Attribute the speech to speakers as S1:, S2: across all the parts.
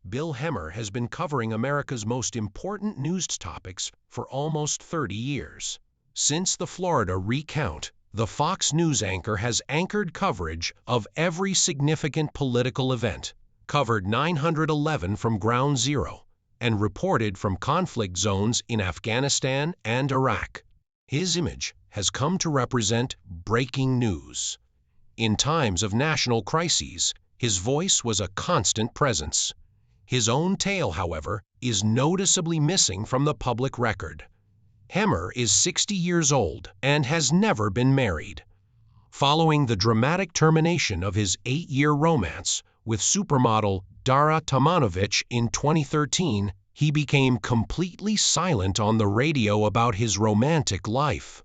S1: Bill Hemmer has been covering America's most important news topics for almost 30 years. Since the Florida recount, the Fox News anchor has anchored coverage of every significant political event, covered 911 from ground zero, and reported from conflict zones in Afghanistan and Iraq. His image has come to represent breaking news. In times of national crises, his voice was a constant presence. His own tale, however, is noticeably missing from the public record. Hemmer is 60 years old and has never been married. Following the dramatic termination of his 8-year romance with supermodel Dara Tomanovic in 2013, he became completely silent on the radio about his romantic life.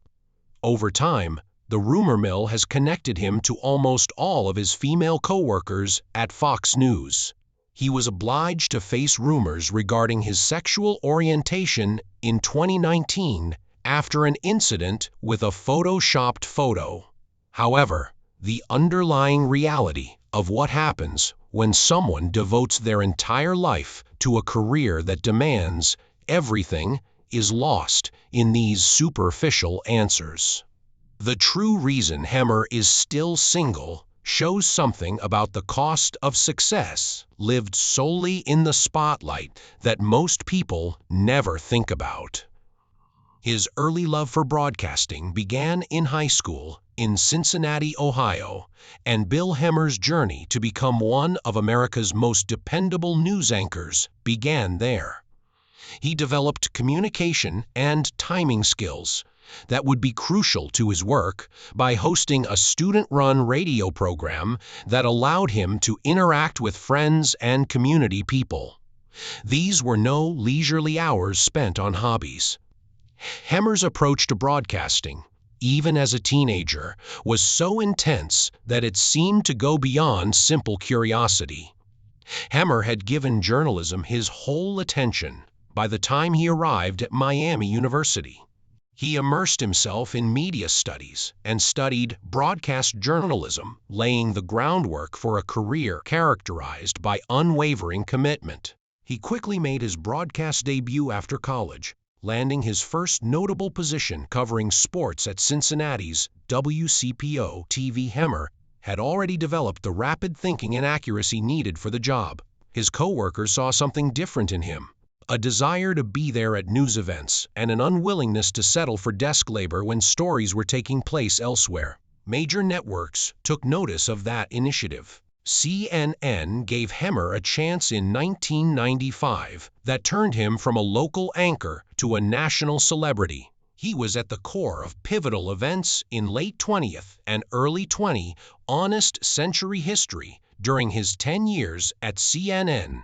S1: Over time, the rumor mill has connected him to almost all of his female co-workers at Fox News. He was obliged to face rumors regarding his sexual orientation in 2019 after an incident with a photoshopped photo. However, the underlying reality of what happens when someone devotes their entire life to a career that demands everything is lost in these superficial answers. The true reason Hemmer is still single shows something about the cost of success lived solely in the spotlight that most people never think about. His early love for broadcasting began in high school in Cincinnati, Ohio, and Bill Hemmer's journey to become one of America's most dependable news anchors began there. He developed communication and timing skills that would be crucial to his work by hosting a student-run radio program that allowed him to interact with friends and community people. These were no leisurely hours spent on hobbies. Hemmer's approach to broadcasting, even as a teenager, was so intense that it seemed to go beyond simple curiosity. Hemmer had given journalism his whole attention by the time he arrived at Miami University. He immersed himself in media studies and studied broadcast journalism, laying the groundwork for a career characterized by unwavering commitment. He quickly made his broadcast debut after college, landing his first notable position covering sports at Cincinnati's WCPO-TV. Hemmer had already developed the rapid thinking and accuracy needed for the job. His coworkers saw something different in him: a desire to be there at news events and an unwillingness to settle for desk labor when stories were taking place elsewhere. Major networks took notice of that initiative. CNN gave Hemmer a chance in 1995 that turned him from a local anchor to a national celebrity. He was at the core of pivotal events in late 20th and early 20th Honest Century history during his 10 years at CNN.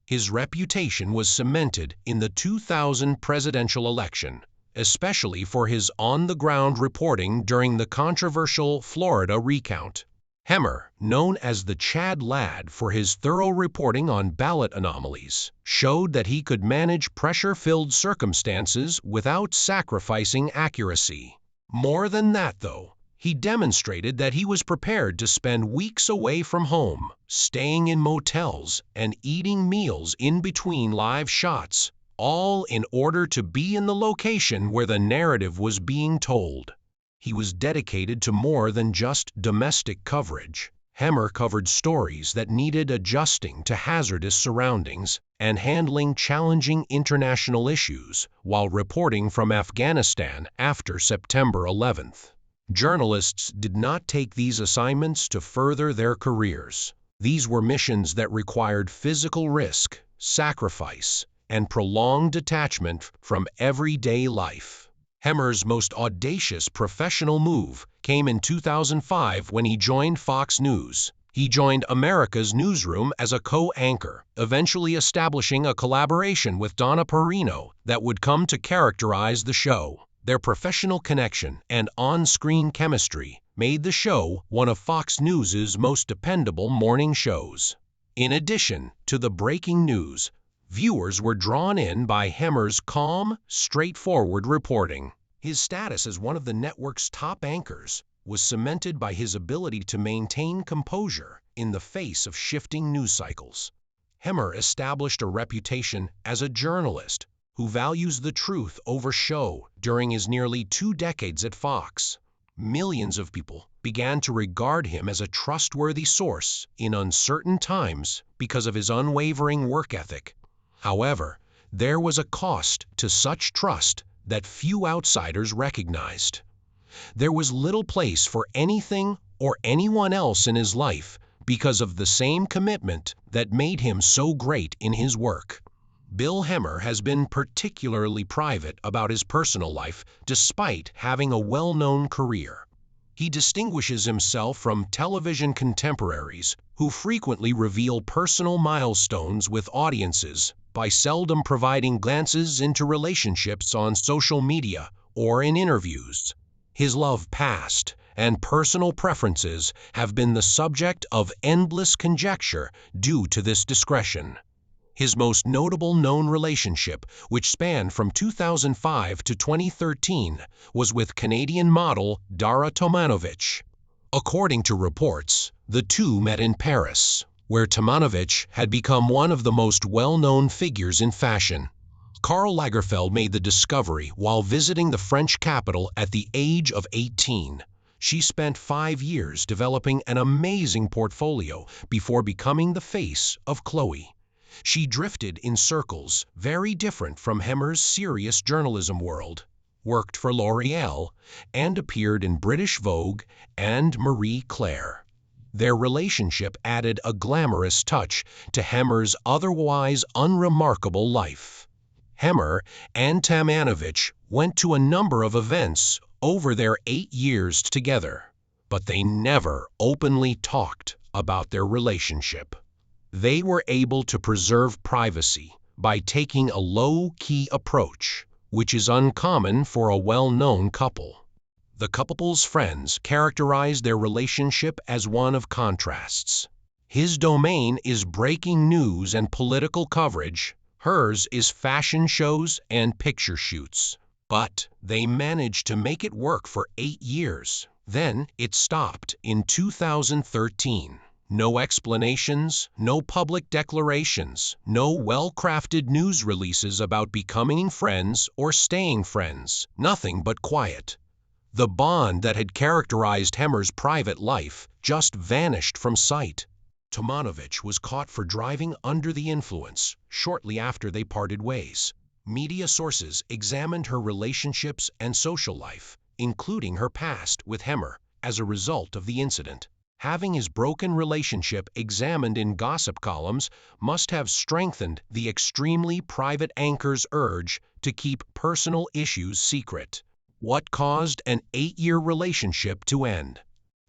S1: His reputation was cemented in the 2000 presidential election, especially for his on-the-ground reporting during the controversial Florida recount. Hemmer, known as the Chad Lad for his thorough reporting on ballot anomalies, showed that he could manage pressure-filled circumstances without sacrificing accuracy. More than that, though, he demonstrated that he was prepared to spend weeks away from home, staying in motels and eating meals in between live shots, all in order to be in the location where the narrative was being told. He was dedicated to more than just domestic coverage. Hemmer covered stories that needed adjusting to hazardous surroundings and handling challenging international issues while reporting from Afghanistan after September 11th. Journalists did not take these assignments to further their careers. These were missions that required physical risk, sacrifice, and prolonged detachment from everyday life. Hemmer's most audacious professional move came in 2005 when he joined Fox News. He joined America's Newsroom as a co-anchor, eventually establishing a collaboration with Donna Perino that would come to characterize the show. Their professional connection and on-screen chemistry made the show one of Fox News's most dependable morning shows. In addition to the breaking news, viewers were drawn in by Hemmer's calm, straightforward reporting. His status as one of the network's top anchors was cemented by his ability to maintain composure in the face of shifting news cycles. Hemmer established a reputation as a journalist who values the truth over show during his nearly 2 decades at Fox. Millions of people began to regard him as a trustworthy source in uncertain times because of his unwavering work ethic. However, there was a cost to such trust that few outsiders recognized. There was little place for anything or anyone else in his life because of the same commitment that made him so great in his work. Bill Hemmer has been particularly private about his personal life despite having a well-known career. He distinguishes himself from television contemporaries who frequently reveal personal milestones with audiences by seldom providing glances into relationships on social media or in interviews. His love past and personal preferences have been the subject of endless conjecture due to this discretion. His most notable known relationship, which spanned from 2005 to 2013, was with Canadian model Dara Tomanovic. According to reports, the two met in Paris, where Tomanovic had become one of the most well-known figures in fashion. Karl Lagerfeld made the discovery while visiting the French capital at the age of 18. She spent 5 years developing an amazing portfolio before becoming the face of Chloé. She drifted in circles very different from Hemmer's serious journalism world, worked for L'Oréal, and appeared in British Vogue and Marie Claire. Their relationship added a glamorous touch to Hemmer's otherwise unremarkable life. Hemmer and Tomanovic went to a number of events over their 8 years together, but they never openly talked about their relationship. They were able to preserve privacy by taking a low-key approach, which is uncommon for a well-known couple. The couple's friends characterized their relationship as one of contrasts. His domain is breaking news and political coverage. Hers is fashion shows and picture shoots. But they managed to make it work for 8 years. Then it stopped in 2013. No explanations, no public declarations, no well-crafted news releases about becoming friends or staying friends. Nothing but quiet. The bond that had characterized Hemmer's private life just vanished from sight. Tomanovic was caught for driving under the influence shortly after they parted ways. Media sources examined her relationships and social life, including her past with Hemmer, as a result of the incident. Having his broken relationship examined in gossip columns must have strengthened the extremely private anchor's urge to keep personal issues secret. What caused an 8-year relationship to end?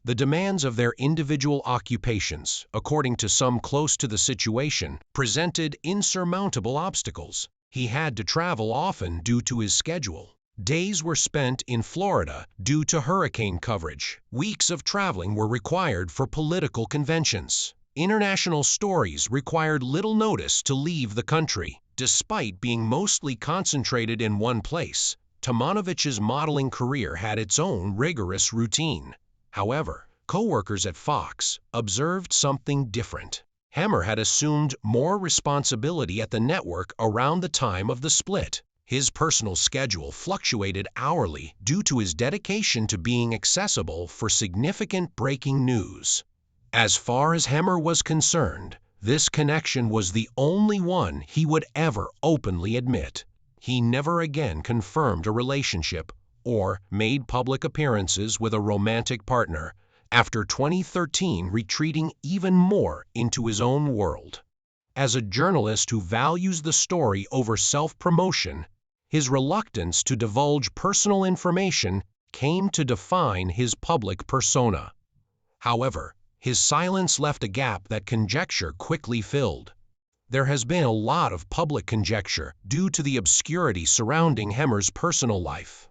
S1: The demands of their individual occupations, according to some close to the situation, presented insurmountable obstacles. He had to travel often due to his schedule. Days were spent in Florida due to hurricane coverage. Weeks of traveling were required for political conventions. International stories required little notice to leave the country. Despite being mostly concentrated in one place, Tomanovic's modeling career had its own rigorous routine. However, co-workers at Fox observed something different. Hemmer had assumed more responsibility at the network around the time of the split. His personal schedule fluctuated hourly due to his dedication to being accessible for significant breaking news. As far as Hemmer was concerned, this connection was the only one he would ever openly admit. He never again confirmed a relationship or made public appearances with a romantic partner, after 2013 retreating even more into his own world. As a journalist who values the story over self-promotion, his reluctance to divulge personal information came to define his public persona. However, his silence left a gap that conjecture quickly filled. There has been a lot of public conjecture due to the obscurity surrounding Hemmer's personal life.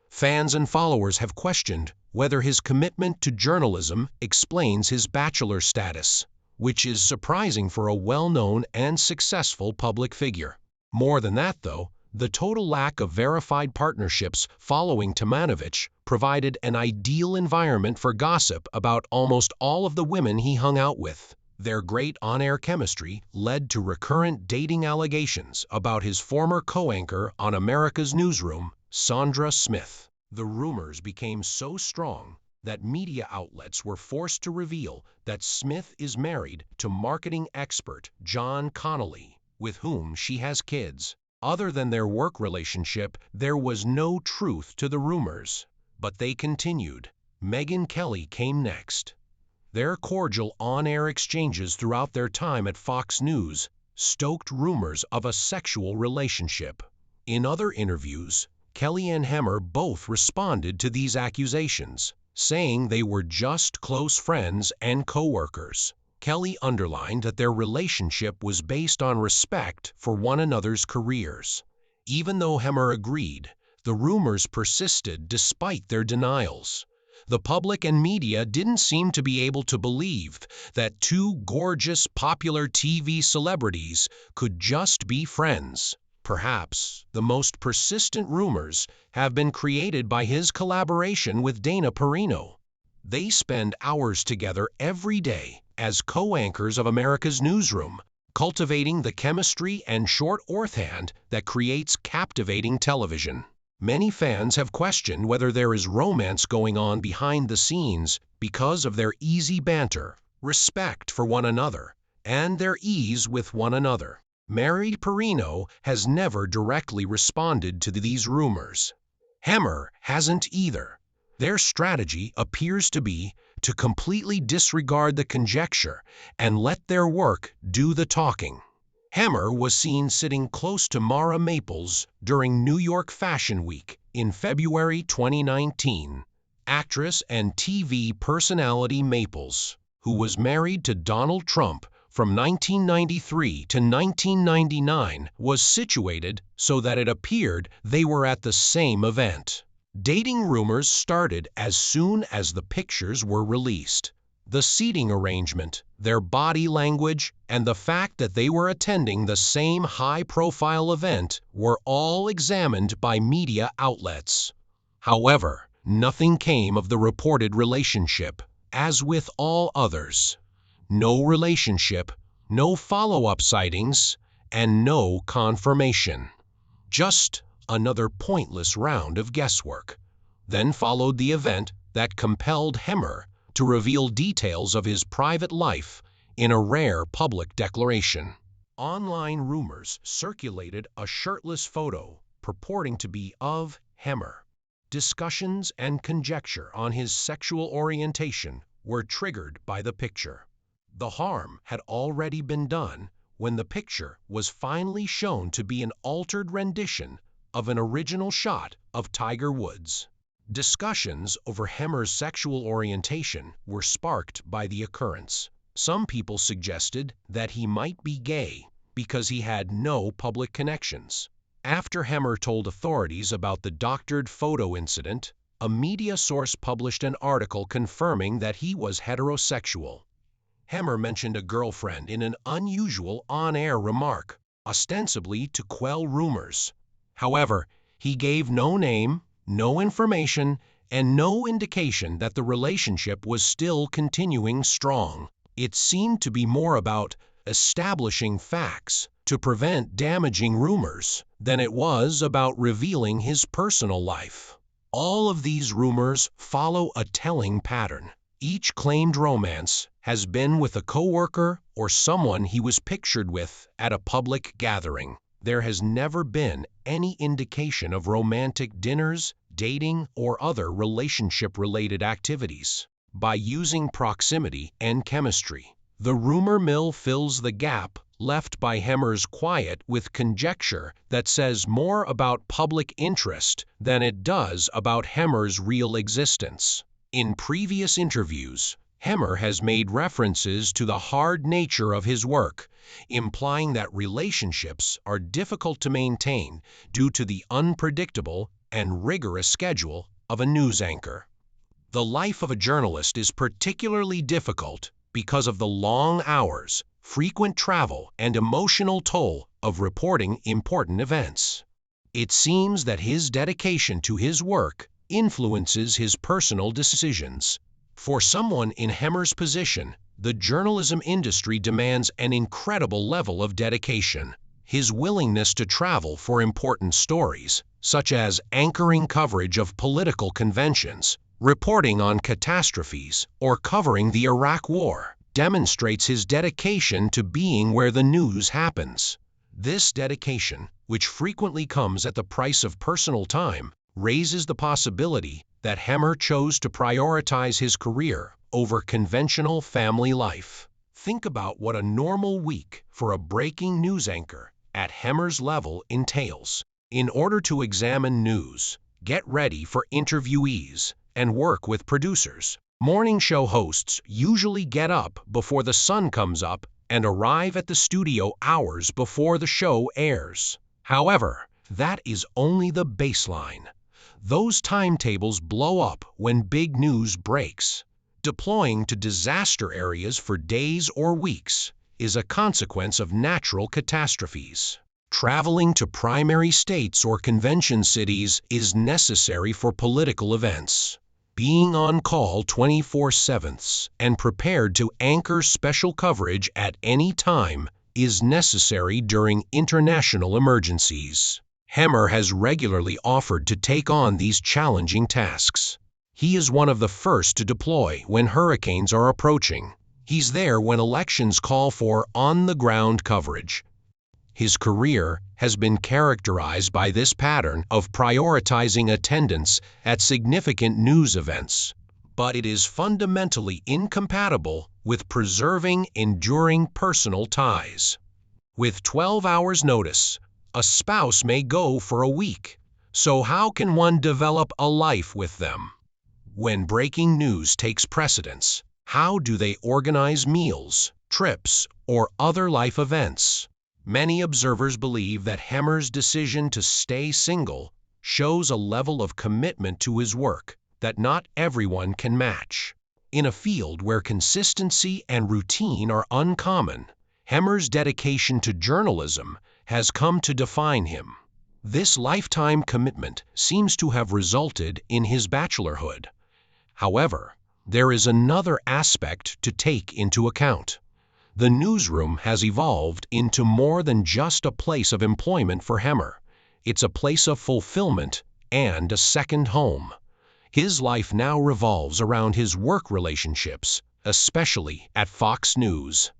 S1: Fans and followers have questioned whether his commitment to journalism explains his bachelor status, which is surprising for a well-known and successful public figure. More than that, though, the total lack of verified partnerships following Tomanovic provided an ideal environment for gossip about almost all of the women he hung out with. Their great on-air chemistry led to recurrent dating allegations about his former co-anchor on America's Newsroom, Sandra Smith. The rumors became so strong that media outlets were forced to reveal that Smith is married to marketing expert John Connolly, with whom she has kids. Other than their work relationship, there was no truth to the rumors. But they continued. Megyn Kelly came next. Their cordial on-air exchanges throughout their time at Fox News stoked rumors of a sexual relationship. In other interviews, Kelly and Hemmer both responded to these accusations, saying they were just close friends and co-workers. Kelly underlined that their relationship was based on respect for one another's careers. Even though Hemmer agreed, the rumors persisted despite their denials. The public and media didn't seem to be able to believe that two gorgeous, popular TV celebrities could just be friends. Perhaps the most persistent rumors have been created by his collaboration with Dana Perino. They spend hours together every day as co-anchors of America's Newsroom, cultivating the chemistry and short shorthand that creates captivating television. Many fans have questioned whether there is romance going on behind the scenes because of their easy banter, respect for one another, and their ease with one another. Mary Perino has never directly responded to these rumors. Hemmer hasn't either. Their strategy appears to be to completely disregard the conjecture and let their work do the talking. Hemmer was seen sitting close to Mara Maples during New York Fashion Week in February 2019. Actress and TV personality Maples, who was married to Donald Trump from 1993 to 1999, was situated so that it appeared they were at the same event. Dating rumors started as soon as the pictures were released. The seating arrangement, their body language, and the fact that they were attending the same high-profile event were all examined by media outlets. However, nothing came of the reported relationship, as with all others. No relationship, no follow-up sightings, and no confirmation. Just another pointless round of guesswork. Then followed the event that compelled Hemmer to reveal details of his private life in a rare public declaration. Online rumors circulated a shirtless photo purporting to be of Hemmer. Discussions and conjecture on his sexual orientation were triggered by the picture. The harm had already been done when the picture was finally shown to be an altered rendition of an original shot of Tiger Woods. Discussions over Hemmer's sexual orientation were sparked by the occurrence. Some people suggested that he might be gay because he had no public connections. After Hemmer told authorities about the doctored photo incident, a media source published an article confirming that he was heterosexual. Hemmer mentioned a girlfriend in an unusual on-air remark, ostensibly to quell rumors. However, he gave no name, no information, and no indication that the relationship was still continuing strong. It seemed to be more about establishing facts to prevent damaging rumors than it was about revealing his personal life. All of these rumors follow a telling pattern. Each claimed romance has been with a coworker or someone he was pictured with at a public gathering. There has never been any indication of romantic dinners, dating, or other relationship-related activities. By using proximity and chemistry, the rumor mill fills the gap left by Hemmer's quiet with conjecture that says more about public interest than it does about Hemmer's real existence. In previous interviews, Hemmer has made references to the hard nature of his work, implying that relationships are difficult to maintain due to the unpredictable and rigorous schedule of a news anchor. The life of a journalist is particularly difficult because of the long hours, frequent travel, and emotional toll of reporting important events. It seems that his dedication to his work influences his personal decisions. For someone in Hemmer's position, the journalism industry demands an incredible level of dedication. His willingness to travel for important stories, such as anchoring coverage of political conventions, reporting on catastrophes, or covering the Iraq War, demonstrates his dedication to being where the news happens. This dedication, which frequently comes at the price of personal time, raises the possibility that Hemmer chose to prioritize his career over conventional family life. Think about what a normal week for a breaking news anchor at Hemmer's level entails. In order to examine news, get ready for interviewees, and work with producers, morning show hosts usually get up before the sun comes up and arrive at the studio hours before the show airs. However, that is only the baseline. Those timetables blow up when big news breaks. Deploying to disaster areas for days or weeks is a consequence of natural catastrophes. Traveling to primary states or convention cities is necessary for political events. Being on call 24/7 and prepared to anchor special coverage at any time is necessary during international emergencies. Hemmer has regularly offered to take on these challenging tasks. He is one of the first to deploy when hurricanes are approaching. He's there when elections call for on-the-ground coverage. His career has been characterized by this pattern of prioritizing attendance at significant news events, but it is fundamentally incompatible with preserving enduring personal ties. With 12 hours' notice, a spouse may go for a week, so how can one develop a life with them? When breaking news takes precedence, how do they organize meals, trips, or other life events? Many observers believe that Hemmer's decision to stay single shows a level of commitment to his work that not everyone can match. In a field where consistency and routine are uncommon, Hemmer's dedication to journalism has come to define him. This lifetime commitment seems to have resulted in his bachelorhood. However, there is another aspect to take into account. The newsroom has evolved into more than just a place of employment for Hemmer. It's a place of fulfillment and a second home. His life now revolves around his work relationships, especially at Fox News.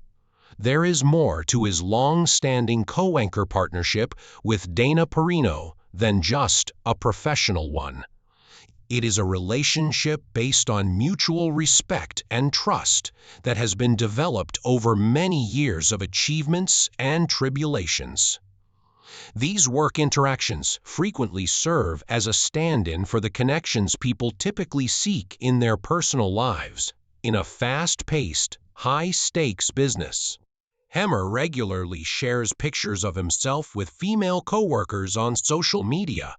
S1: There is more to his long-standing co-anchor partnership with Dana Perino than just a professional one. It is a relationship based on mutual respect and trust that has been developed over many years of achievements and tribulations. These work interactions frequently serve as a stand-in for the connections people typically seek in their personal lives in a fast-paced, high-stakes business. Hemmer regularly shares pictures of himself with female coworkers on social media,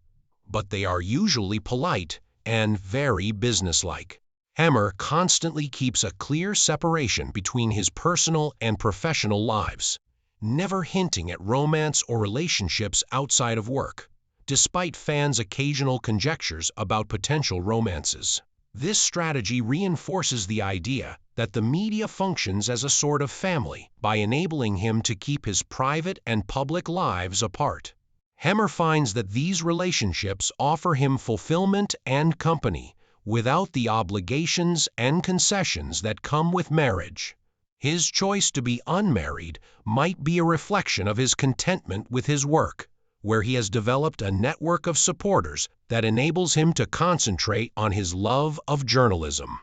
S1: but they are usually polite and very businesslike. Hemmer constantly keeps a clear separation between his personal and professional lives, never hinting at romance or relationships outside of work, despite fans' occasional conjectures about potential romances. This strategy reinforces the idea that the media functions as a sort of family by enabling him to keep his private and public lives apart. Hemmer finds that these relationships offer him fulfillment and company without the obligations and concessions that come with marriage. His choice to be unmarried might be a reflection of his contentment with his work, where he has developed a network of supporters that enables him to concentrate on his love of journalism.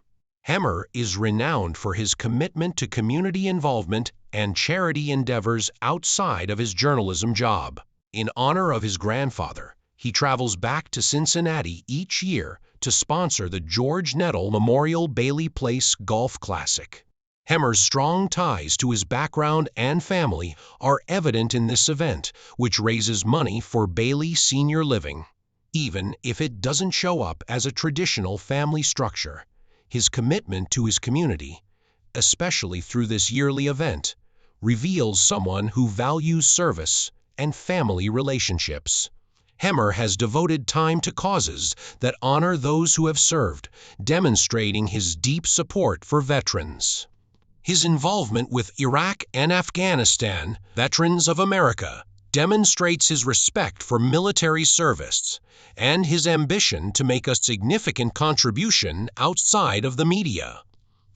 S1: Hemmer is renowned for his commitment to community involvement and charity endeavors outside of his journalism job. In honor of his grandfather, he travels back to Cincinnati each year to sponsor the George Nettle Memorial Bailey Place Golf Classic. Hemmer's strong ties to his background and family are evident in this event, which raises money for Bailey Senior Living. Even if it doesn't show up as a traditional family structure, his commitment to his community, especially through this yearly event, reveals someone who values service and family relationships. Hemmer has devoted time to causes that honor those who have served, demonstrating his deep support for veterans. His involvement with Iraq and Afghanistan, Veterans of America, demonstrates his respect for military service and his ambition to make a significant contribution outside of the media.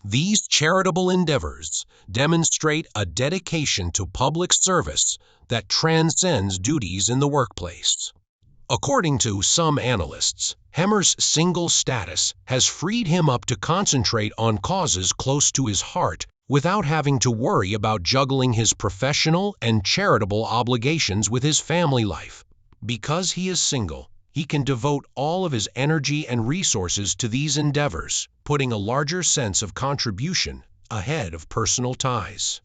S1: These charitable endeavors demonstrate a dedication to public service that transcends duties in the workplace. According to some analysts, Hemmer's single status has freed him up to concentrate on causes close to his heart without having to worry about juggling his professional and charitable obligations with his family life. Because he is single, he can devote all of his energy and resources to these endeavors, putting a larger sense of contribution ahead of personal ties.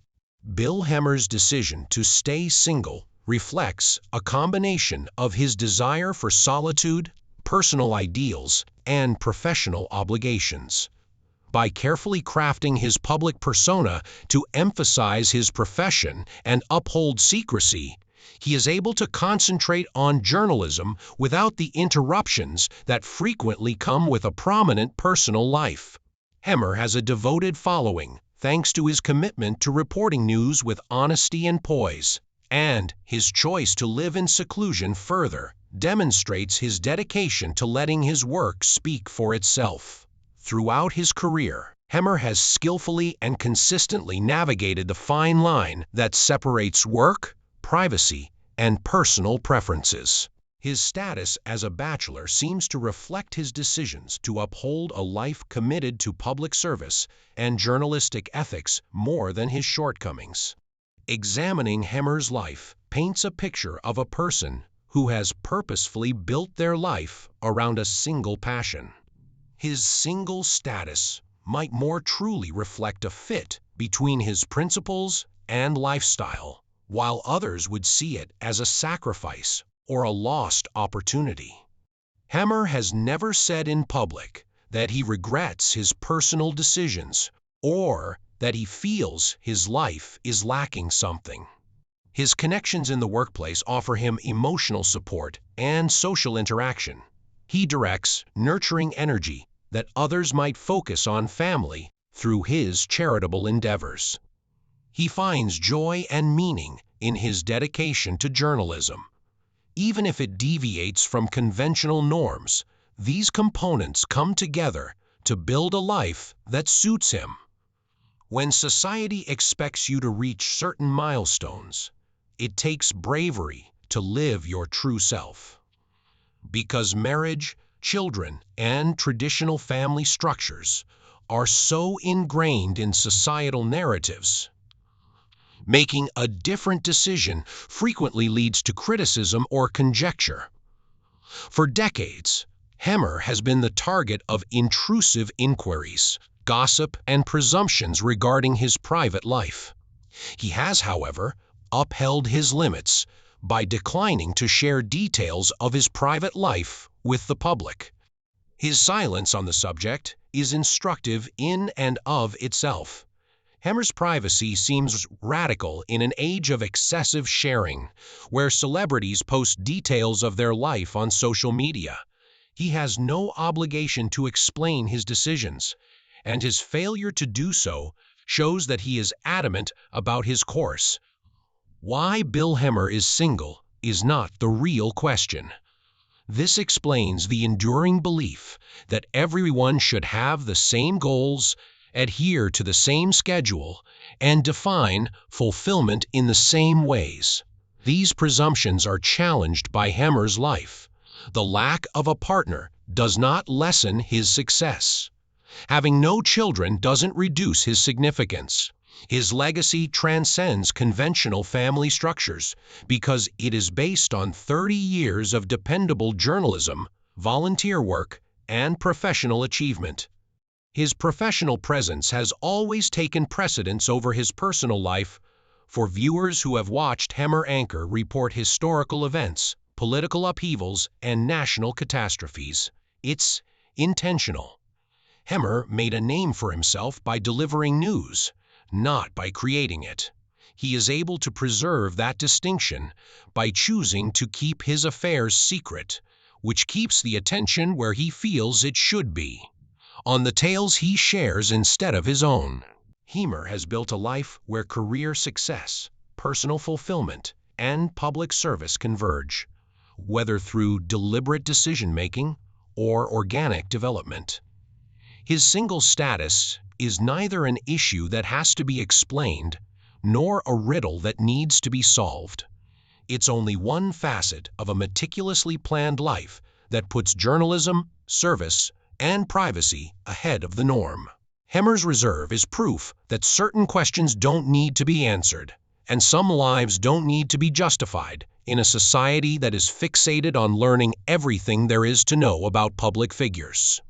S1: Bill Hemmer's decision to stay single reflects a combination of his desire for solitude, personal ideals, and professional obligations. By carefully crafting his public persona to emphasize his profession and uphold secrecy, he is able to concentrate on journalism without the interruptions that frequently come with a prominent personal life. Hemmer has a devoted following thanks to his commitment to reporting news with honesty and poise, and his choice to live in seclusion further demonstrates his dedication to letting his work speak for itself. Throughout his career, Hemmer has skillfully and consistently navigated the fine line that separates work, privacy, and personal preferences. His status as a bachelor seems to reflect his decisions to uphold a life committed to public service and journalistic ethics more than his shortcomings. Examining Hemmer's life paints a picture of a person who has purposefully built their life around a single passion. His single status might more truly reflect a fit between his principles and lifestyle, while others would see it as a sacrifice or a lost opportunity. Hemmer has never said in public that he regrets his personal decisions or that he feels his life is lacking something. His connections in the workplace offer him emotional support and social interaction. He directs nurturing energy that others might focus on family through his charitable endeavors. He finds joy and meaning in his dedication to journalism. Even if it deviates from conventional norms, these components come together to build a life that suits him. When society expects you to reach certain milestones, it takes bravery to live your true self. Because marriage, children, and traditional family structures are so ingrained in societal narratives, making a different decision frequently leads to criticism or conjecture. For decades, Hemmer has been the target of intrusive inquiries, gossip, and presumptions regarding his private life. He has, however, upheld his limits by declining to share details of his private life with the public. His silence on the subject is instructive in and of itself. Hemmer's privacy seems radical in an age of excessive sharing, where celebrities post details of their life on social media. He has no obligation to explain his decisions, and his failure to do so shows that he is adamant about his course. Why Bill Hemmer is single is not the real question. This explains the enduring belief that everyone should have the same goals, adhere to the same schedule, and define fulfillment in the same ways. These presumptions are challenged by Hemmer's life. The lack of a partner does not lessen his success. Having no children doesn't reduce his significance. His legacy transcends conventional family structures because it is based on 30 years of dependable journalism, volunteer work, and professional achievement. His professional presence has always taken precedence over his personal life. For viewers who have watched Hemmer anchor report historical events, political upheavals, and national catastrophes, it's intentional. Hemmer made a name for himself by delivering news, not by creating it. he is able to preserve that distinction by choosing to keep his affairs secret, which keeps the attention where he feels it should be, on the tales he shares instead of his own. Hemmer has built a life where career success, personal fulfillment, and public service converge, whether through deliberate decision-making or organic development. His single status is neither an issue that has to be explained nor a riddle that needs to be solved. It's only one facet of a meticulously planned life that puts journalism, service, and privacy ahead of the norm. Hemmer's reserve is proof that certain questions don't need to be answered, and some lives don't need to be justified in a society that is fixated on learning everything there is to know about public figures.